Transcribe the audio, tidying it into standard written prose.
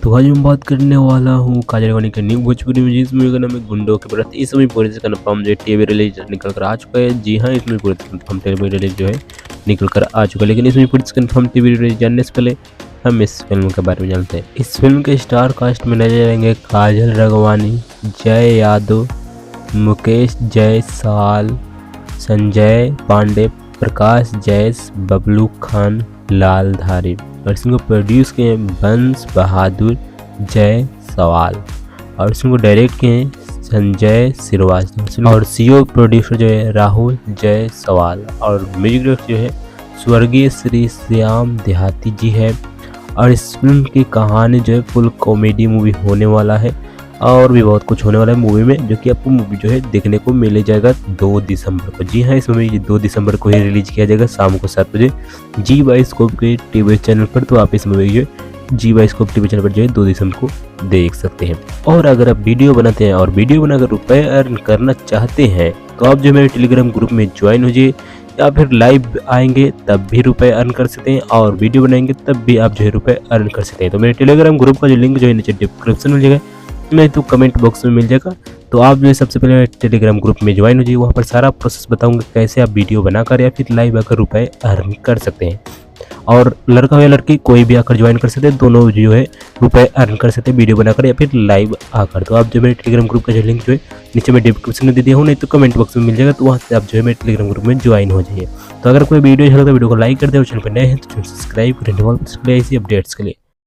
तो आज मैं बात करने वाला हूँ काजल रानी की न्यू भोजपुरी में, जिस मूवी का नाम है गुंडों के प्रति। इस मूवी पूरी से कन्फर्म जो है टीवी रिलीज निकल कर आ चुका है। जी हाँ, इसमें पूरी कन्फर्म टीवी रिलीज जो है निकल कर आ चुका है। लेकिन इसमें पूरी कन्फर्म टीवी रिलीज जानने से पहले हम इस फिल्म के बारे में जानते हैं। इस फिल्म के स्टार कास्ट में नजर आएंगे काजल राघवानी, जय यादव, मुकेश जयसवाल, संजय पांडे, प्रकाश जैस, बबलू खान, लाल धारी। और इसको प्रोड्यूस किए हैं बंस बहादुर जयसवाल और इसको डायरेक्ट किए हैं संजय श्रीवास्तव और सीओ प्रोड्यूसर जो है राहुल जयसवाल और म्यूजिक डायरेक्टर जो है स्वर्गीय श्री श्याम देहाती जी है। और इस फिल्म की कहानी जो है फुल कॉमेडी मूवी होने वाला है और भी बहुत कुछ होने वाला है मूवी में, जो कि आपको मूवी जो है देखने को मिल जाएगा 2 दिसंबर को। जी हाँ, इस मूवी 2 दिसंबर को ही रिलीज किया जाएगा शाम को 7 बजे जी बाइस्कोप के टीवी चैनल पर। तो आप इस मूवी जो जी बाइस्कोप टीवी चैनल पर जो है 2 दिसंबर को देख सकते हैं। और अगर आप वीडियो बनाते हैं और वीडियो बनाकर रुपए अर्न करना चाहते हैं तो आप जो मेरे टेलीग्राम ग्रुप में ज्वाइन हो जाइए, या फिर लाइव आएंगे तब भी रुपए अर्न कर सकते हैं और वीडियो बनाएंगे तब भी आप जो है रुपए अर्न कर सकते हैं। तो मेरे टेलीग्राम ग्रुप का जो लिंक जो है नीचे डिस्क्रिप्शन में मिलेगा, नहीं तो कमेंट बॉक्स में मिल जाएगा। तो आप जो है सबसे पहले टेलीग्राम ग्रुप में ज्वाइन हो जाइए, वहाँ पर सारा प्रोसेस बताऊंगा कैसे आप वीडियो बनाकर या फिर लाइव आकर रुपए अर्न कर सकते हैं। और लड़का हो या लड़की कोई भी आकर ज्वाइन कर सकते हैं, दोनों जो है रुपए अर्न कर सकते हैं वीडियो बनाकर या फिर लाइव आकर। तो आप जो मेरे टेलीग्राम ग्रुप का जो लिंक जो है नीचे मैं डिस्क्रिप्शन में दे दिया हूँ, नहीं तो कमेंट बॉक्स में मिल जाएगा। तो वहाँ से आप जो है मेरे टेलीग्राम ग्रुप में ज्वाइन हो जाइए। तो अगर कोई वीडियो अच्छा लगता है वीडियो को लाइक कर दे और चैनल पर नए हैं तो चैनल सब्सक्राइब करें ऐसी अपडेट्स के लिए।